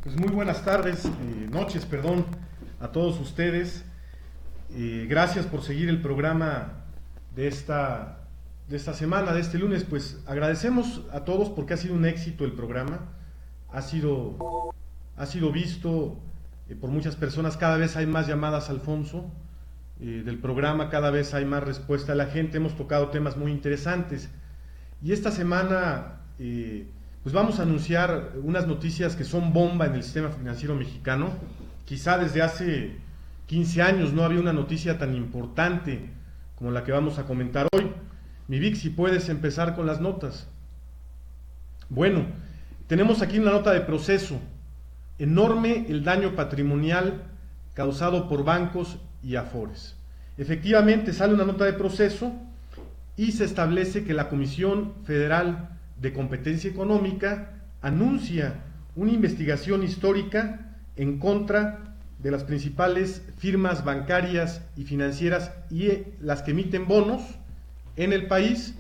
Pues muy buenas tardes, noches, perdón, a todos ustedes. Gracias por seguir el programa de esta semana, de este lunes. Pues agradecemos a todos porque ha sido un éxito el programa. Ha sido visto por muchas personas. Cada vez hay más llamadas, Alfonso, del programa. Cada vez hay más respuesta de la gente. Hemos tocado temas muy interesantes. Y esta semana pues vamos a anunciar unas noticias que son bomba en el sistema financiero mexicano. Quizá desde hace 15 años no había una noticia tan importante como la que vamos a comentar hoy. Mi Vic, si puedes empezar con las notas. Bueno, tenemos aquí una nota de Proceso. Enorme el daño patrimonial causado por bancos y afores. Efectivamente sale una nota de Proceso y se establece que la Comisión Federal de Competencia Económica anuncia una investigación histórica en contra de las principales firmas bancarias y financieras y las que emiten bonos en el país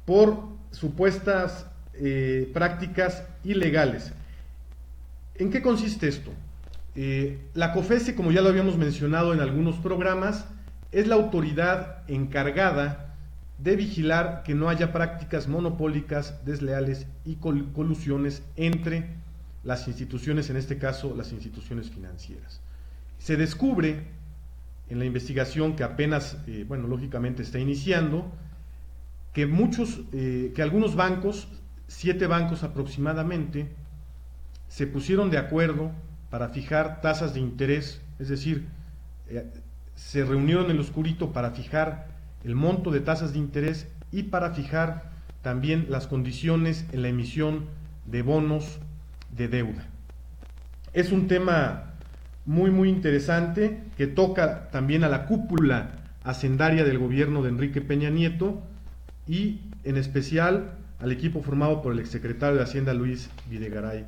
por supuestas prácticas ilegales. ¿En qué consiste esto? La COFESE, como ya lo habíamos mencionado en algunos programas, es la autoridad encargada de vigilar que no haya prácticas monopólicas, desleales y colusiones entre las instituciones, en este caso las instituciones financieras. Se descubre en la investigación que apenas, lógicamente está iniciando, que algunos bancos, 7 bancos aproximadamente, se pusieron de acuerdo para fijar tasas de interés, es decir, se reunieron en el oscurito para fijar el monto de tasas de interés y para fijar también las condiciones en la emisión de bonos de deuda. Es un tema muy interesante que toca también a la cúpula hacendaria del gobierno de Enrique Peña Nieto y en especial al equipo formado por el exsecretario de Hacienda Luis Videgaray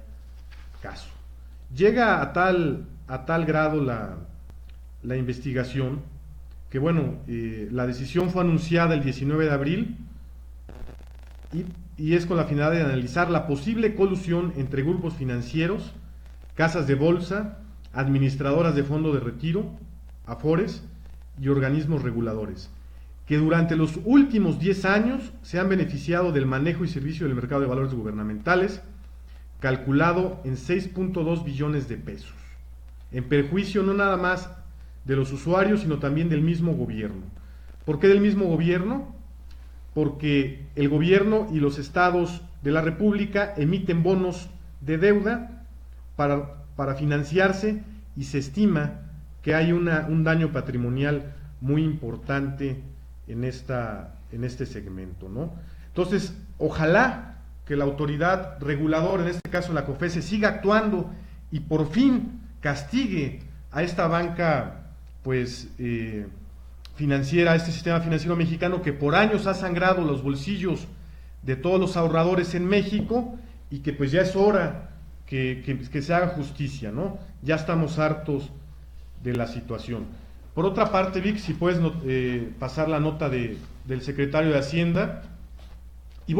Caso. Llega a tal grado la investigación que la decisión fue anunciada el 19 de abril y es con la finalidad de analizar la posible colusión entre grupos financieros, casas de bolsa, administradoras de fondo de retiro, afores y organismos reguladores, que durante los últimos 10 años se han beneficiado del manejo y servicio del mercado de valores gubernamentales, calculado en 6.2 billones de pesos, en perjuicio no nada más de los usuarios, sino también del mismo gobierno. ¿Por qué del mismo gobierno? Porque el gobierno y los estados de la República emiten bonos de deuda para financiarse y se estima que hay un daño patrimonial muy importante en este segmento, ¿no? Entonces, ojalá que la autoridad reguladora, en este caso la COFESE, siga actuando y por fin castigue a esta banca financiera, este sistema financiero mexicano que por años ha sangrado los bolsillos de todos los ahorradores en México y que pues ya es hora que se haga justicia, ¿no? Ya estamos hartos de la situación. Por otra parte, Vic, si puedes pasar la nota del secretario de Hacienda. Y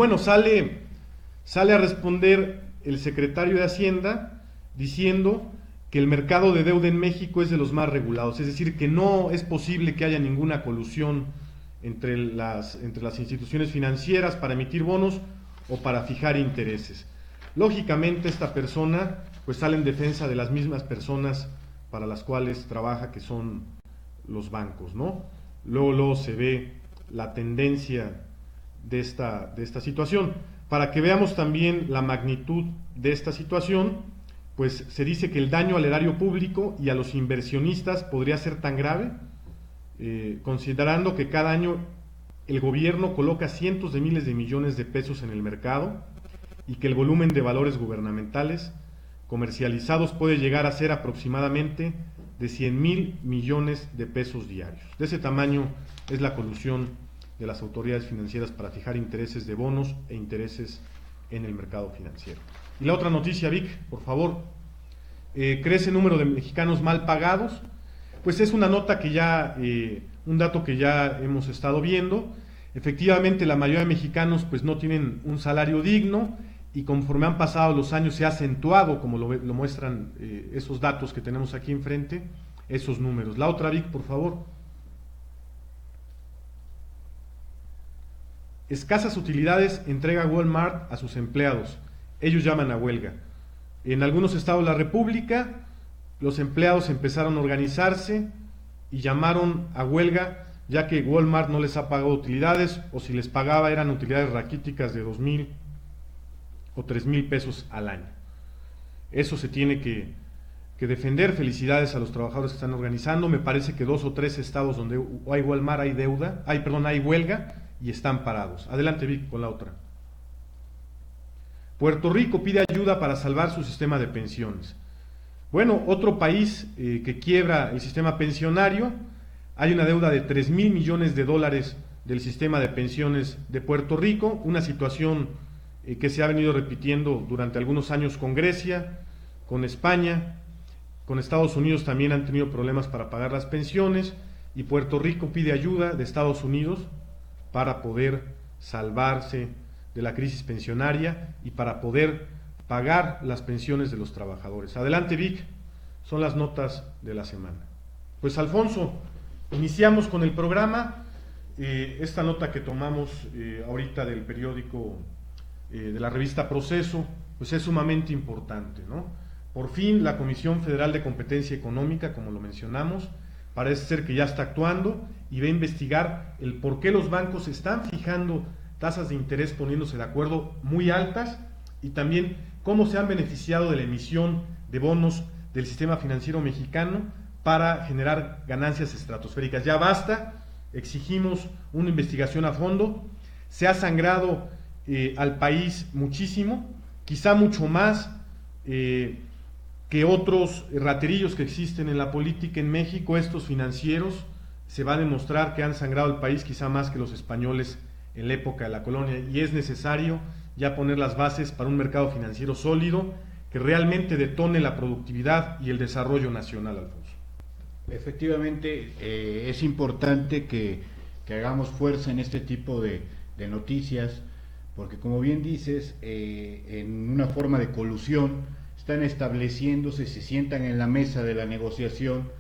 sale a responder el secretario de Hacienda diciendo que el mercado de deuda en México es de los más regulados, es decir, que no es posible que haya ninguna colusión entre las instituciones financieras para emitir bonos o para fijar intereses. Lógicamente esta persona pues sale en defensa de las mismas personas para las cuales trabaja, que son los bancos, ¿no? Luego se ve la tendencia de esta situación. Para que veamos también la magnitud de esta situación, pues se dice que el daño al erario público y a los inversionistas podría ser tan grave, considerando que cada año el gobierno coloca cientos de miles de millones de pesos en el mercado y que el volumen de valores gubernamentales comercializados puede llegar a ser aproximadamente de 100,000 millones de pesos diarios. De ese tamaño es la colusión de las autoridades financieras para fijar intereses de bonos e intereses en el mercado financiero. Y la otra noticia, Vic, por favor. Crece el número de mexicanos mal pagados. Pues es una nota que un dato que ya hemos estado viendo. Efectivamente, la mayoría de mexicanos pues no tienen un salario digno y conforme han pasado los años se ha acentuado, como lo muestran esos datos que tenemos aquí enfrente, esos números. La otra, Vic, por favor. Escasas utilidades entrega Walmart a sus empleados. Ellos llaman a huelga. En algunos estados de la República, los empleados empezaron a organizarse y llamaron a huelga, ya que Walmart no les ha pagado utilidades, o si les pagaba eran utilidades raquíticas de 2,000 o 3,000 pesos al año. Eso se tiene que defender. Felicidades a los trabajadores que están organizando. Me parece que 2 o 3 estados donde hay Walmart hay huelga y están parados. Adelante, Vic, con la otra. Puerto Rico pide ayuda para salvar su sistema de pensiones. Bueno, otro país que quiebra el sistema pensionario. Hay una deuda de 3,000 millones de dólares del sistema de pensiones de Puerto Rico, una situación que se ha venido repitiendo durante algunos años con Grecia, con España, con Estados Unidos también han tenido problemas para pagar las pensiones, y Puerto Rico pide ayuda de Estados Unidos para poder salvarse de la crisis pensionaria y para poder pagar las pensiones de los trabajadores. Adelante, Vic, son las notas de la semana. Pues Alfonso, iniciamos con el programa. Esta nota que tomamos ahorita del periódico, de la revista Proceso, pues es sumamente importante, ¿no? Por fin la Comisión Federal de Competencia Económica, como lo mencionamos, parece ser que ya está actuando y va a investigar el por qué los bancos están fijando tasas de interés poniéndose de acuerdo muy altas, y también cómo se han beneficiado de la emisión de bonos del sistema financiero mexicano para generar ganancias estratosféricas. Ya basta, exigimos una investigación a fondo. Se ha sangrado al país muchísimo, quizá mucho más que otros raterillos que existen en la política en México. Estos financieros se va a demostrar que han sangrado el país quizá más que los españoles en la época de la colonia, y es necesario ya poner las bases para un mercado financiero sólido que realmente detone la productividad y el desarrollo nacional, Alfonso. Efectivamente, es importante que hagamos fuerza en este tipo de noticias, porque como bien dices, en una forma de colusión están estableciéndose, se sientan en la mesa de la negociación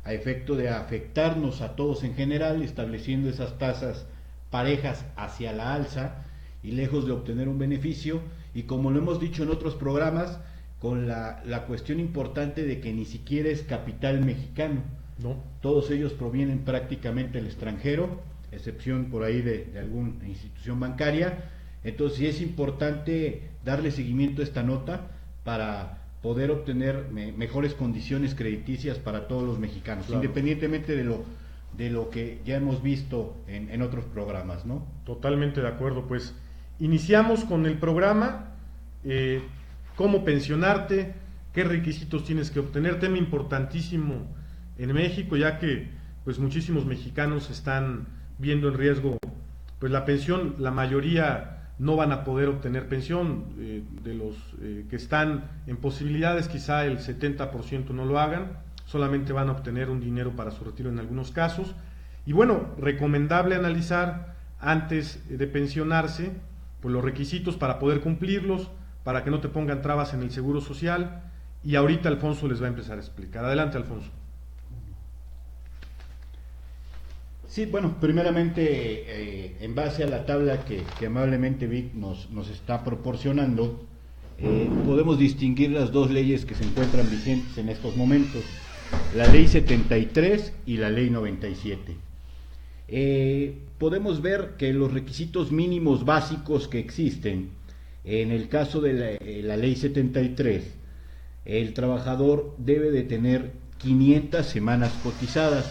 a efecto de afectarnos a todos en general, estableciendo esas tasas parejas hacia la alza y lejos de obtener un beneficio, y como lo hemos dicho en otros programas, con la cuestión importante de que ni siquiera es capital mexicano. No. Todos ellos provienen prácticamente del extranjero, excepción por ahí de alguna institución bancaria. Entonces sí es importante darle seguimiento a esta nota para poder obtener mejores condiciones crediticias para todos los mexicanos, claro, independientemente de lo que ya hemos visto en otros programas, ¿no? Totalmente de acuerdo. Pues iniciamos con el programa, cómo pensionarte, qué requisitos tienes que obtener, tema importantísimo en México, ya que pues muchísimos mexicanos están viendo en riesgo pues la pensión. La mayoría no van a poder obtener pensión, de los que están en posibilidades, quizá el 70% no lo hagan, solamente van a obtener un dinero para su retiro en algunos casos. Y bueno, recomendable analizar antes de pensionarse pues los requisitos para poder cumplirlos, para que no te pongan trabas en el seguro social, y ahorita Alfonso les va a empezar a explicar. Adelante, Alfonso. Sí, bueno, primeramente, en base a la tabla que amablemente Vic nos está proporcionando, podemos distinguir las dos leyes que se encuentran vigentes en estos momentos, la ley 73 y la ley 97. Podemos ver que los requisitos mínimos básicos que existen, en el caso de la ley 73, el trabajador debe de tener 500 semanas cotizadas,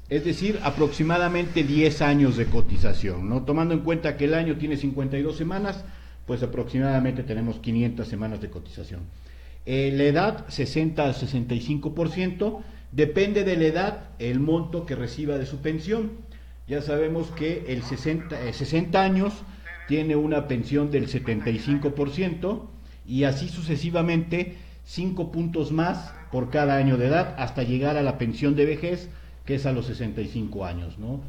es decir, aproximadamente 10 años de cotización, ¿no? Tomando en cuenta que el año tiene 52 semanas, pues aproximadamente tenemos 500 semanas de cotización. La edad, 60 al 65%, depende de la edad, el monto que reciba de su pensión. Ya sabemos que el 60 años tiene una pensión del 75%, y así sucesivamente 5 puntos más por cada año de edad, hasta llegar a la pensión de vejez, que es a los 65 años, ¿no?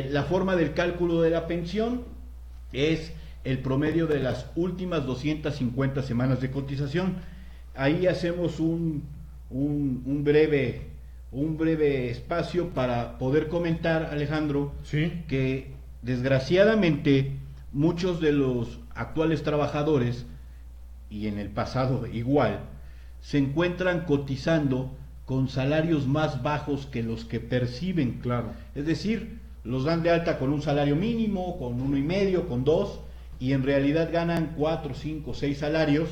La forma del cálculo de la pensión es el promedio de las últimas 250 semanas de cotización. Ahí hacemos un breve espacio para poder comentar, Alejandro, Sí. que desgraciadamente muchos de los actuales trabajadores, y en el pasado igual, se encuentran cotizando con salarios más bajos que los que perciben. Claro. Es decir, los dan de alta con un salario mínimo, con 1,5, con 2, y en realidad ganan 4, 5, 6 salarios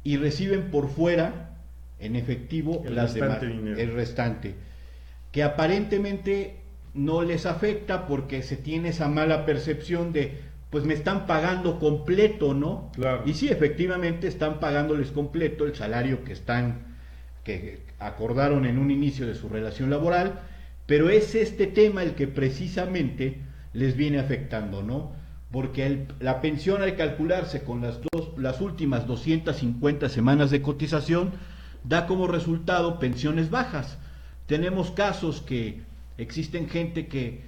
y reciben por fuera, en efectivo, El las restante demás, dinero. el restante, que aparentemente no les afecta porque se tiene esa mala percepción de, pues me están pagando completo, ¿no? Claro. Y sí, efectivamente están pagándoles completo el salario que acordaron en un inicio de su relación laboral, pero es este tema el que precisamente les viene afectando, ¿no? Porque la pensión, al calcularse con las últimas 250 semanas de cotización, da como resultado pensiones bajas. Tenemos casos que existen gente que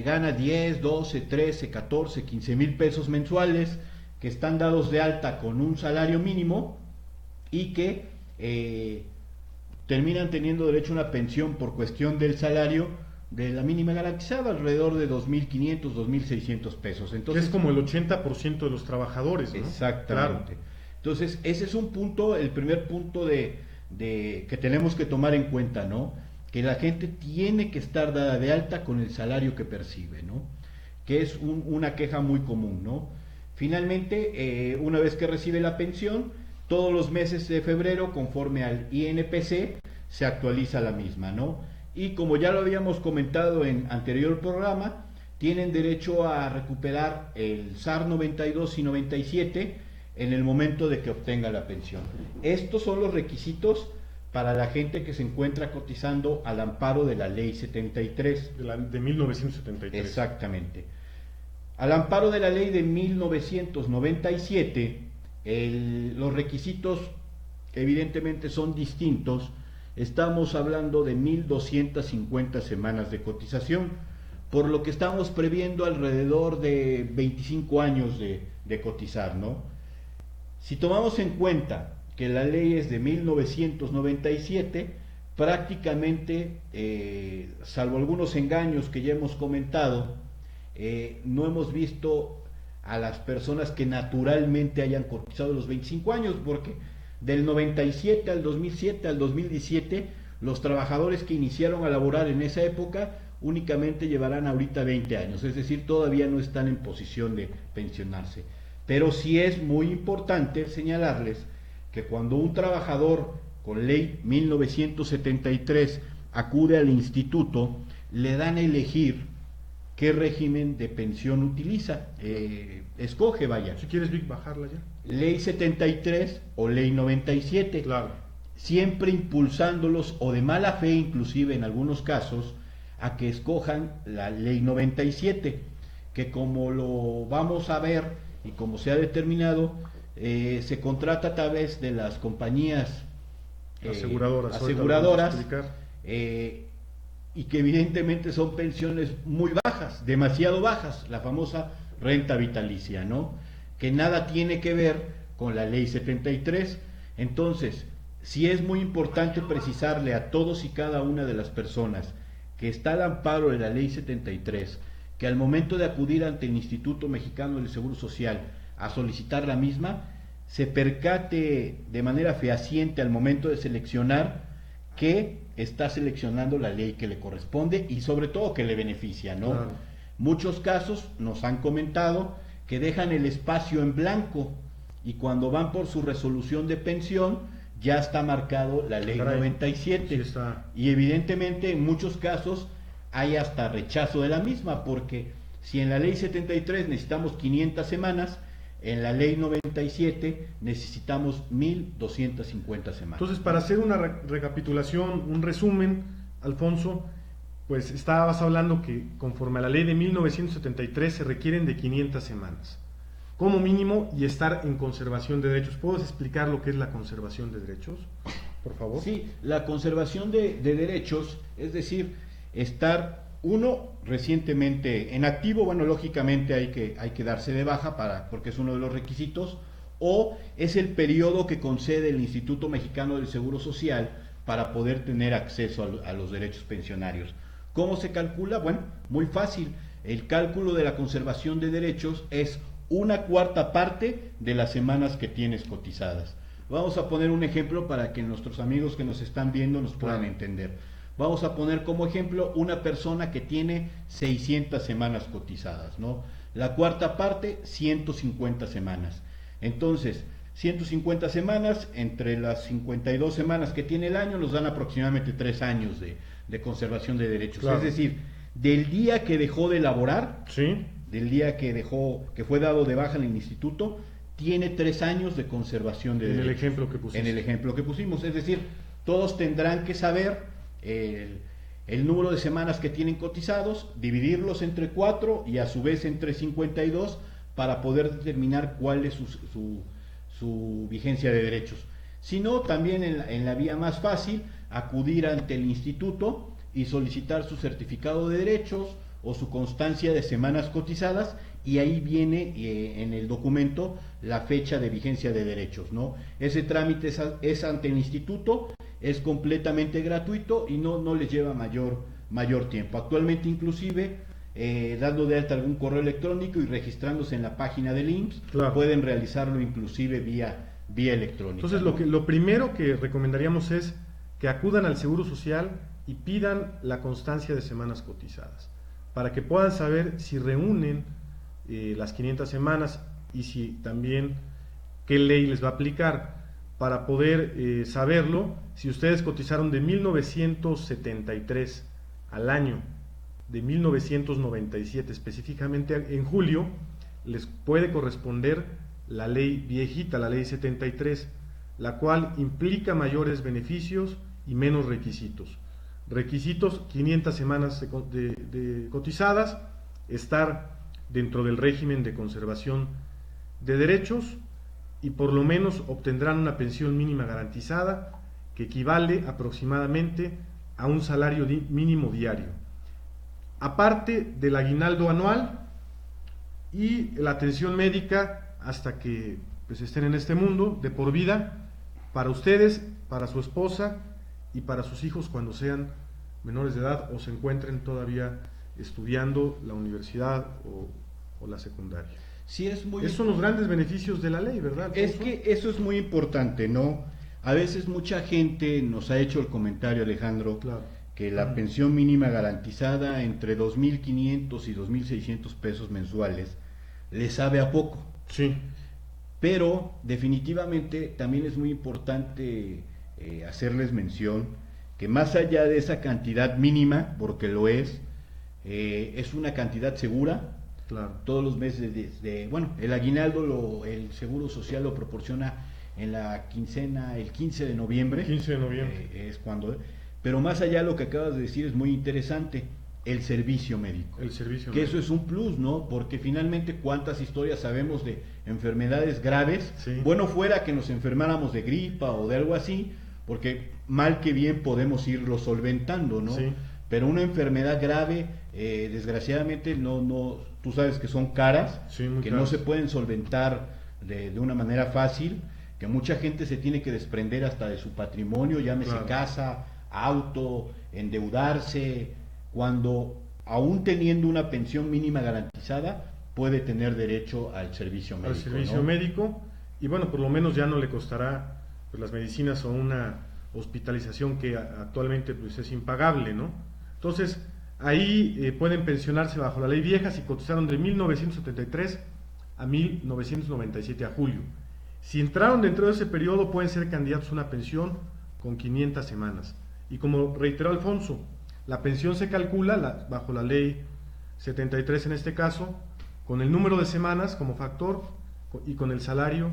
gana 10, 12, 13, 14, 15 mil pesos mensuales, que están dados de alta con un salario mínimo y que terminan teniendo derecho a una pensión por cuestión del salario de la mínima garantizada, alrededor de 2.500, 2.600 pesos. Entonces, Que es como el 80% de los trabajadores, ¿no? exactamente. Claro. Entonces, ese es un punto, el primer punto que tenemos que tomar en cuenta, ¿no? Que la gente tiene que estar dada de alta con el salario que percibe, ¿no? Que es una queja muy común, ¿no? Finalmente, una vez que recibe la pensión, todos los meses de febrero, conforme al INPC, se actualiza la misma, ¿no? Y como ya lo habíamos comentado en anterior programa, tienen derecho a recuperar el SAR 92 y 97 en el momento de que obtenga la pensión. Estos son los requisitos para la gente que se encuentra cotizando al amparo de la Ley 73. De 1973. Exactamente. Al amparo de la Ley de 1997, los requisitos evidentemente son distintos. Estamos hablando de 1.250 semanas de cotización, por lo que estamos previendo alrededor de 25 años de cotizar, ¿no? Si tomamos en cuenta que la ley es de 1997, prácticamente, salvo algunos engaños que ya hemos comentado, no hemos visto a las personas que naturalmente hayan cotizado los 25 años, porque del 97 al 2007 al 2017, los trabajadores que iniciaron a laborar en esa época únicamente llevarán ahorita 20 años, es decir, todavía no están en posición de pensionarse. Pero sí es muy importante señalarles que cuando un trabajador con ley 1973 acude al instituto, le dan a elegir qué régimen de pensión utiliza, escoge, vaya. Si quieres, Vic, bajarla ya. Ley 73 o ley 97. Claro. Siempre impulsándolos, o de mala fe inclusive en algunos casos, a que escojan la ley 97, que como lo vamos a ver y como se ha determinado, se contrata a través de las compañías aseguradoras, y que evidentemente son pensiones muy bajas, demasiado bajas, la famosa renta vitalicia, ¿no? Que nada tiene que ver con la ley 73. Entonces, sí es muy importante precisarle a todos y cada una de las personas que está al amparo de la ley 73, que al momento de acudir ante el Instituto Mexicano del Seguro Social a solicitar la misma, se percate de manera fehaciente al momento de seleccionar que está seleccionando la ley que le corresponde y sobre todo que le beneficia, ¿no? Claro. Muchos casos nos han comentado que dejan el espacio en blanco y cuando van por su resolución de pensión ya está marcado la ley 97. Sí está. Y evidentemente en muchos casos hay hasta rechazo de la misma, porque si en la ley 73 necesitamos 500 semanas, en la ley 97 necesitamos 1.250 semanas. Entonces, para hacer una recapitulación, un resumen, Alfonso, pues estabas hablando que conforme a la ley de 1973 se requieren de 500 semanas como mínimo y estar en conservación de derechos. ¿Puedes explicar lo que es la conservación de derechos, por favor? Sí, la conservación de derechos, es decir, estar Uno, recientemente en activo, bueno, lógicamente hay que darse de baja porque es uno de los requisitos, o es el periodo que concede el Instituto Mexicano del Seguro Social para poder tener acceso a los derechos pensionarios. ¿Cómo se calcula? Bueno, muy fácil. El cálculo de la conservación de derechos es 1/4 parte de las semanas que tienes cotizadas. Vamos a poner un ejemplo para que nuestros amigos que nos están viendo nos puedan entender. Vamos a poner como ejemplo una persona que tiene 600 semanas cotizadas, ¿no? La 1/4 parte, 150 semanas. Entonces, 150 semanas entre las 52 semanas que tiene el año nos dan aproximadamente 3 años de conservación de derechos. Claro. Es decir, del día que dejó de laborar, ¿sí?, del día que fue dado de baja en el instituto, tiene 3 años de conservación de derechos. En el ejemplo que pusimos. En el ejemplo que pusimos. Es decir, todos tendrán que saber el número de semanas que tienen cotizados, dividirlos entre 4 y a su vez entre 52 para poder determinar cuál es su vigencia de derechos. Si no, también en la vía más fácil, acudir ante el instituto y solicitar su certificado de derechos o su constancia de semanas cotizadas, y ahí viene en el documento la fecha de vigencia de derechos, ¿no? Ese trámite es ante el instituto, es completamente gratuito y no les lleva mayor tiempo. Actualmente inclusive dando de alta algún correo electrónico y registrándose en la página del IMSS, claro, pueden realizarlo inclusive vía electrónica. Entonces, ¿no? Lo primero que recomendaríamos es que acudan al Seguro Social y pidan la constancia de semanas cotizadas, para que puedan saber si reúnen las 500 semanas y si también qué ley les va a aplicar, para poder saberlo. Si ustedes cotizaron de 1973 al año de 1997, específicamente en julio, les puede corresponder la ley viejita, la ley 73, la cual implica mayores beneficios y menos requisitos. Requisitos: 500 semanas de cotizadas, estar dentro del régimen de conservación de derechos, y por lo menos obtendrán una pensión mínima garantizada que equivale aproximadamente a un salario mínimo diario, aparte del aguinaldo anual y la atención médica hasta que pues estén en este mundo de por vida, para ustedes, para su esposa y para sus hijos cuando sean menores de edad o se encuentren todavía estudiando la universidad o la secundaria. Sí, esos son los grandes beneficios de la ley, ¿verdad? Es que eso es muy importante, ¿no? A veces mucha gente nos ha hecho el comentario, Alejandro, claro, que la pensión mínima garantizada entre 2.500 y 2.600 pesos mensuales le sabe a poco. Sí. Pero definitivamente también es muy importante hacerles mención que más allá de esa cantidad mínima, porque lo es una cantidad segura. Claro. Todos los meses el aguinaldo el Seguro Social lo proporciona en la quincena, el 15 de noviembre. 15 de noviembre. Es cuando. Pero más allá, lo que acabas de decir es muy interesante: el servicio médico. El servicio que médico. Eso es un plus, ¿no? Porque finalmente, ¿cuántas historias sabemos de enfermedades graves? Sí. Bueno, fuera que nos enfermáramos de gripa o de algo así, porque mal que bien podemos irlo solventando, ¿no? Sí. Pero una enfermedad grave, desgraciadamente, tú sabes que son caras, sí, que caras. No se pueden solventar de una manera fácil, que mucha gente se tiene que desprender hasta de su patrimonio, llámese claro, casa, auto, endeudarse, cuando aún teniendo una pensión mínima garantizada puede tener derecho al servicio médico. Al servicio médico, y bueno, por lo menos ya no le costará pues, las medicinas o una hospitalización que actualmente pues, es impagable, ¿no? Entonces, ahí pueden pensionarse bajo la ley vieja si cotizaron de 1973 a 1997 a julio. Si entraron dentro de ese periodo, pueden ser candidatos a una pensión con 500 semanas. Y como reiteró Alfonso, la pensión se calcula bajo la ley 73 en este caso, con el número de semanas como factor y con el salario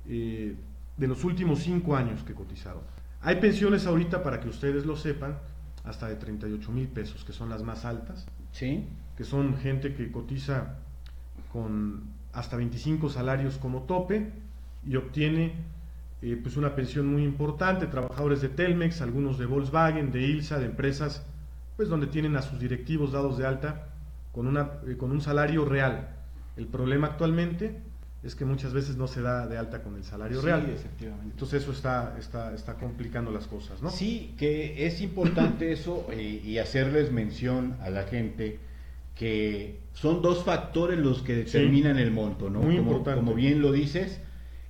de los últimos 5 años que cotizaron. Hay pensiones ahorita, para que ustedes lo sepan, hasta de 38,000 pesos, que son las más altas. Sí. Que son gente que cotiza con hasta 25 salarios como tope y obtiene pues una pensión muy importante. Trabajadores de Telmex, algunos de Volkswagen, de ILSA, de empresas pues donde tienen a sus directivos dados de alta con un salario real. El problema actualmente es que muchas veces no se da de alta con el salario real. Sí, efectivamente. Entonces eso está complicando las cosas, ¿no? Sí, que es importante eso y hacerles mención a la gente que son dos factores los que determinan el monto, ¿no? Muy importante. Como bien lo dices,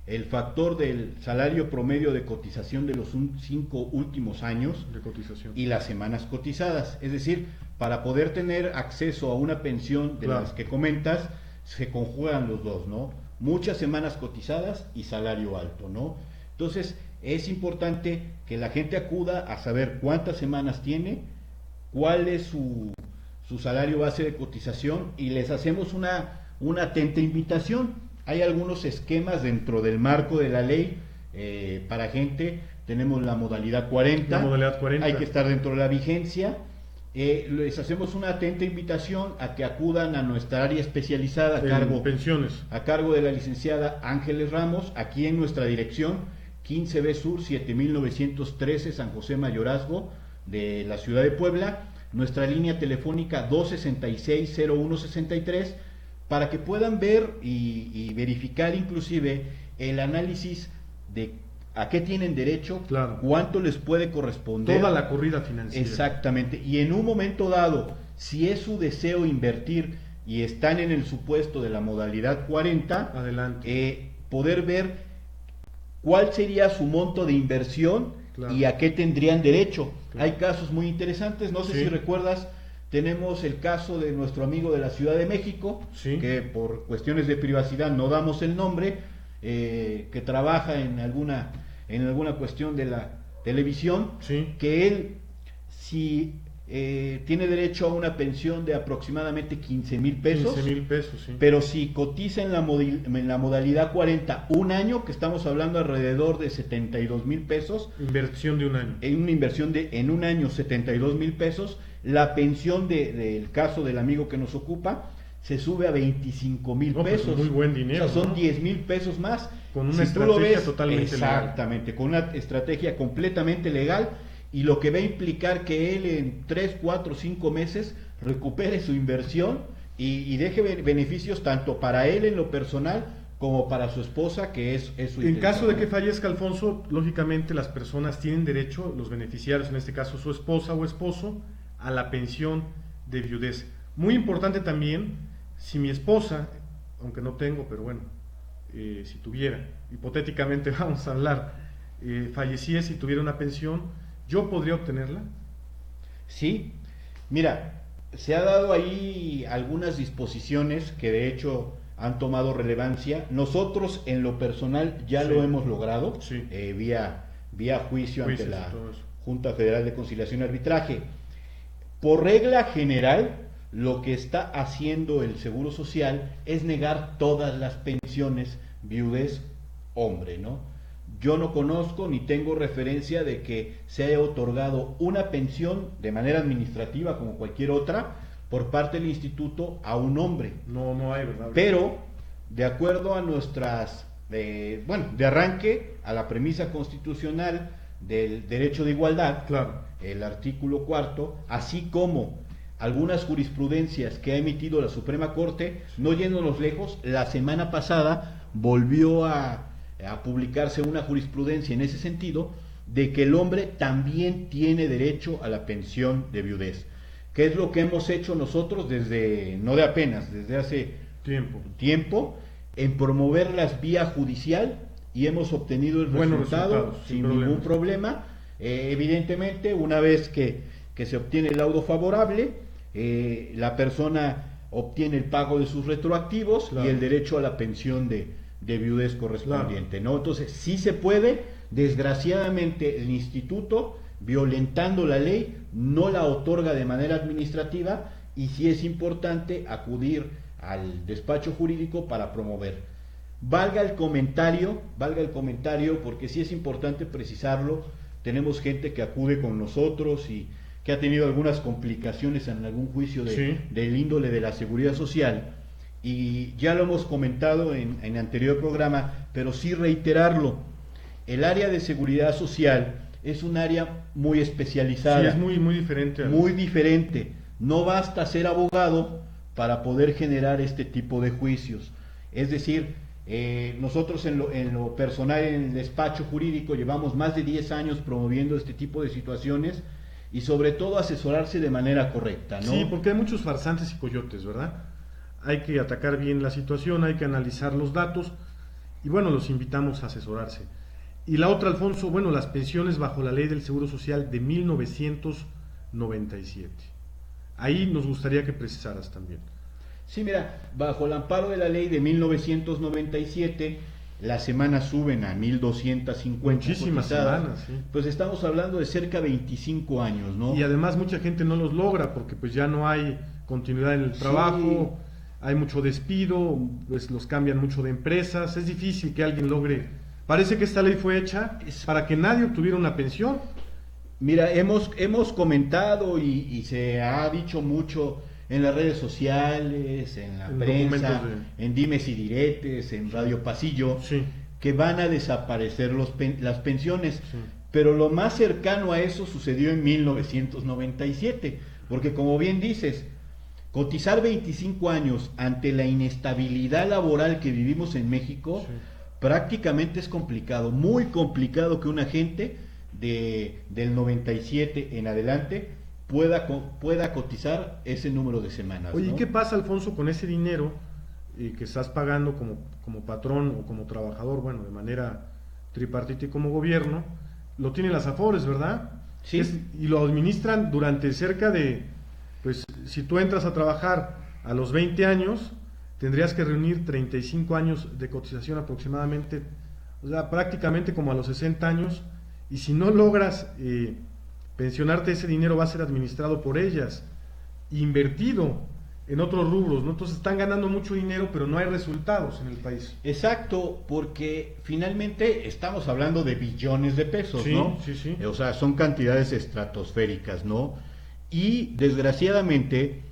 el factor del salario promedio de cotización de los 5 últimos años De cotización. y las semanas cotizadas. Es decir, para poder tener acceso a una pensión de Claro. las que comentas, se conjugan los dos, ¿no? Muchas semanas cotizadas y salario alto, ¿no? Entonces, es importante que la gente acuda a saber cuántas semanas tiene, cuál es su salario base de cotización, y les hacemos una atenta invitación. Hay algunos esquemas dentro del marco de la ley para gente. Tenemos la modalidad 40. La modalidad 40. Hay que estar dentro de la vigencia. Les hacemos una atenta invitación a que acudan a nuestra área especializada pensiones. a cargo de la licenciada Ángeles Ramos, aquí en nuestra dirección 15B Sur 7913 San José Mayorazgo de la ciudad de Puebla, nuestra línea telefónica 266-0163, para que puedan ver y verificar inclusive el análisis de a qué tienen derecho, Claro. cuánto les puede corresponder. Toda la corrida financiera. Exactamente. Y en un momento dado, si es su deseo invertir y están en el supuesto de la modalidad 40, Adelante. poder ver cuál sería su monto de inversión, Claro. y a qué tendrían derecho. Claro. Hay casos muy interesantes, no sé Sí. si recuerdas, tenemos el caso de nuestro amigo de la Ciudad de México, Sí. que por cuestiones de privacidad no damos el nombre, que trabaja en alguna cuestión de la televisión, Sí. que él, si tiene derecho a una pensión de aproximadamente 15,000 pesos, 15,000 pesos, sí. pero si cotiza en la modalidad 40 un año, que estamos hablando alrededor de 72,000 pesos, Inversión de un año. en una inversión de en un año 72,000 pesos, la pensión del caso del amigo que nos ocupa se sube a 25,000 No, pues, pesos. muy buen dinero, O sea, son ¿no? 10,000 pesos más. Con una Si tú lo estrategia ves, totalmente legal. exactamente, con una estrategia completamente legal, y lo que va a implicar que él en 3, 4, 5 meses recupere su inversión y deje beneficios tanto para él en lo personal como para su esposa, que es su En caso de que intención. fallezca Alfonso, lógicamente las personas tienen derecho, los beneficiarios, en este caso su esposa o esposo, a la pensión de viudez. Muy importante también, si mi esposa, aunque no tengo, pero bueno, si tuviera, hipotéticamente vamos a hablar, falleciese y tuviera una pensión, ¿yo podría obtenerla? Sí, mira, se ha dado ahí algunas disposiciones que de hecho han tomado relevancia. Nosotros en lo personal ya Sí. lo hemos logrado, Sí. vía juicio ante Juicios y la todo eso. Junta Federal de Conciliación y Arbitraje. Por regla general, lo que está haciendo el Seguro Social es negar todas las pensiones viudez hombre, ¿no? Yo no conozco ni tengo referencia de que se haya otorgado una pensión de manera administrativa como cualquier otra por parte del instituto a un hombre. No hay, ¿verdad? Pero, de acuerdo a nuestras, de arranque, a la premisa constitucional del derecho de igualdad, Claro. el artículo 4, así como algunas jurisprudencias que ha emitido la Suprema Corte, no yéndonos lejos, la semana pasada volvió a publicarse una jurisprudencia en ese sentido, de que el hombre también tiene derecho a la pensión de viudez. ¿Qué es lo que hemos hecho nosotros desde, no de apenas, desde hace tiempo, en promoverlas vía judicial, y hemos obtenido el Buenos resultado resultados, sin sin ningún problemas. problema? Evidentemente, una vez que se obtiene el laudo favorable, la persona obtiene el pago de sus retroactivos, Claro. y el derecho a la pensión de viudez correspondiente, ¿no? Entonces, sí se puede. Desgraciadamente, el instituto, violentando la ley, no la otorga de manera administrativa, y sí es importante acudir al despacho jurídico para promover. Valga el comentario, porque sí es importante precisarlo. Tenemos gente que acude con nosotros y que ha tenido algunas complicaciones en algún juicio Sí. del índole de la seguridad social, y ya lo hemos comentado en anterior programa, pero sí reiterarlo. El área de seguridad social es un área muy especializada. Sí, es muy diferente. Muy diferente. No basta ser abogado para poder generar este tipo de juicios. Es decir, nosotros en lo personal, en el despacho jurídico, llevamos más de 10 años promoviendo este tipo de situaciones y sobre todo asesorarse de manera correcta, ¿no? Sí, porque hay muchos farsantes y coyotes, ¿verdad? Hay que atacar bien la situación, hay que analizar los datos y bueno, los invitamos a asesorarse. Y la otra, Alfonso, bueno, las pensiones bajo la ley del Seguro Social de 1997. Ahí nos gustaría que precisaras también. Sí, mira, bajo el amparo de la ley de 1997, las semanas suben a 1250. Muchísimas semanas, sí. Pues estamos hablando de cerca de 25 años, ¿no? Y además mucha gente no los logra porque pues ya no hay continuidad en el trabajo, sí. Hay mucho despido, pues los cambian mucho de empresas, es difícil que alguien logre. Parece que esta ley fue hecha para que nadie obtuviera una pensión. Mira, hemos comentado y se ha dicho mucho en las redes sociales, en la prensa, en dimes y diretes, en Radio Pasillo, sí, que van a desaparecer las pensiones. Sí. Pero lo más cercano a eso sucedió en 1997, porque como bien dices, cotizar 25 años ante la inestabilidad laboral que vivimos en México, sí, prácticamente es complicado, muy complicado que una gente del 97 en adelante pueda cotizar ese número de semanas. Oye, ¿no? ¿y qué pasa, Alfonso, con ese dinero que estás pagando como patrón o como trabajador, bueno, de manera tripartita y como gobierno? Lo tienen las AFORES, ¿verdad? Sí. Y lo administran durante cerca de, pues, si tú entras a trabajar a los 20 años, tendrías que reunir 35 años de cotización aproximadamente, o sea, prácticamente como a los 60 años, y si no logras pensionarte, ese dinero va a ser administrado por ellas, invertido en otros rubros, ¿no? Entonces están ganando mucho dinero, pero no hay resultados en el país. Exacto, porque finalmente estamos hablando de billones de pesos, sí, ¿no? Sí, sí. O sea, son cantidades estratosféricas, ¿no? Y desgraciadamente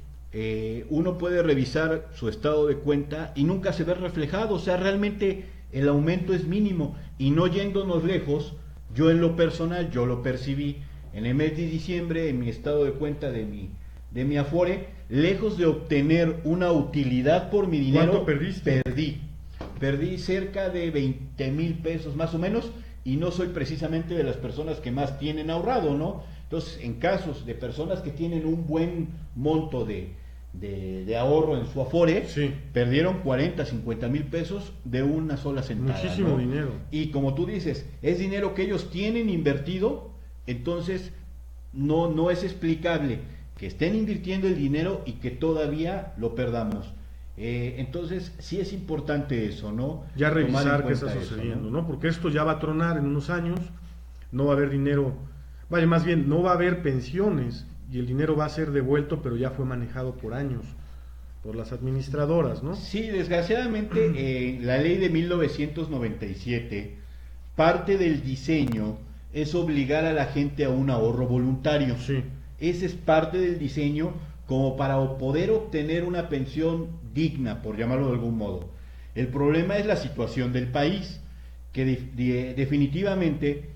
uno puede revisar su estado de cuenta y nunca se ve reflejado, o sea, realmente el aumento es mínimo. Y no yéndonos lejos, yo en lo personal, yo lo percibí en el mes de diciembre en mi estado de cuenta de mi Afore, lejos de obtener una utilidad por mi dinero. ¿Cuánto perdiste? Perdí cerca de 20,000 pesos más o menos, y no soy precisamente de las personas que más tienen ahorrado, ¿no? Entonces, en casos de personas que tienen un buen monto de ahorro en su Afore, sí, perdieron 40, 50,000 pesos de una sola sentada. Muchísimo, ¿no? Dinero. Y como tú dices, es dinero que ellos tienen invertido, entonces no es explicable que estén invirtiendo el dinero y que todavía lo perdamos. Entonces sí es importante eso, ¿no? Ya revisar qué está sucediendo, eso, ¿no? Porque esto ya va a tronar en unos años, no va a haber dinero, vaya, más bien, no va a haber pensiones y el dinero va a ser devuelto, pero ya fue manejado por años, por las administradoras, ¿no? Sí, desgraciadamente la ley de 1997, parte del diseño es obligar a la gente a un ahorro voluntario. Sí. Ese es parte del diseño como para poder obtener una pensión digna, por llamarlo de algún modo. El problema es la situación del país, que definitivamente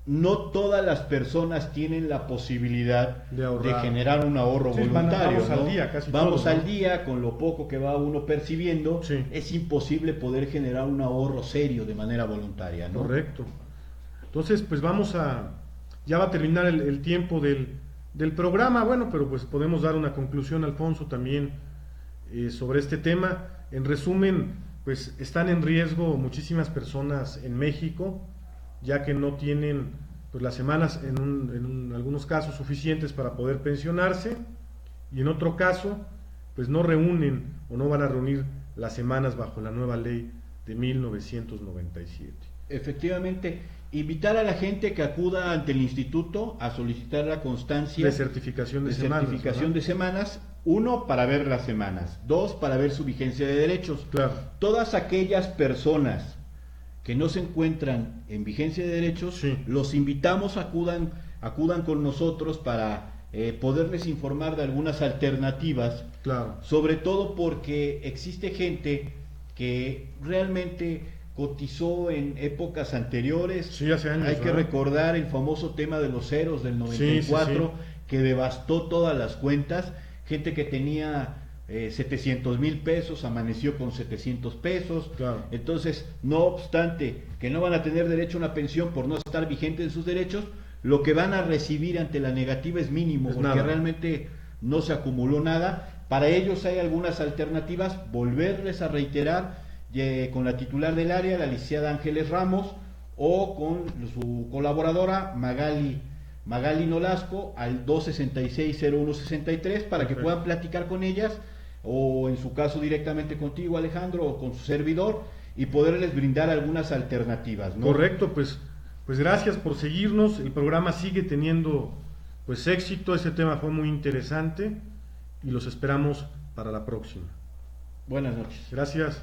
no todas las personas tienen la posibilidad de generar un ahorro voluntario. Vamos, ¿no? Al día, casi vamos todos, al ¿no? día, con lo poco que va uno percibiendo, sí, es imposible poder generar un ahorro serio de manera voluntaria, ¿no? Correcto. Entonces, pues ya va a terminar el tiempo del programa, bueno, pero pues podemos dar una conclusión, Alfonso, también sobre este tema. En resumen, pues están en riesgo muchísimas personas en México, ya que no tienen pues las semanas en algunos casos suficientes para poder pensionarse, y en otro caso pues no reúnen o no van a reunir las semanas bajo la nueva ley de 1997. Efectivamente, invitar a la gente que acuda ante el instituto a solicitar la constancia de certificación de semanas, uno, para ver las semanas, dos, para ver su vigencia de derechos. Claro. Todas aquellas personas que no se encuentran en vigencia de derechos, sí, los invitamos a acudan con nosotros para poderles informar de algunas alternativas. Claro. Sobre todo porque existe gente que realmente cotizó en épocas anteriores. Sí, hace años. Hay que recordar el famoso tema de los ceros del 94, que devastó todas las cuentas. Gente que tenía 700,000 pesos amaneció con 700 pesos. Claro. Entonces, no obstante que no van a tener derecho a una pensión por no estar vigentes en sus derechos, lo que van a recibir ante la negativa es mínimo, porque nada. Realmente no se acumuló nada. Para ellos hay algunas alternativas, volverles a reiterar, con la titular del área, la licenciada Ángeles Ramos, o con su colaboradora Magali Nolasco al 266-0163 para que puedan platicar con ellas, o en su caso directamente contigo, Alejandro, o con su servidor, y poderles brindar algunas alternativas, ¿no? Correcto, pues gracias por seguirnos. El programa sigue teniendo pues éxito. Este tema fue muy interesante y los esperamos para la próxima. Buenas noches. Gracias.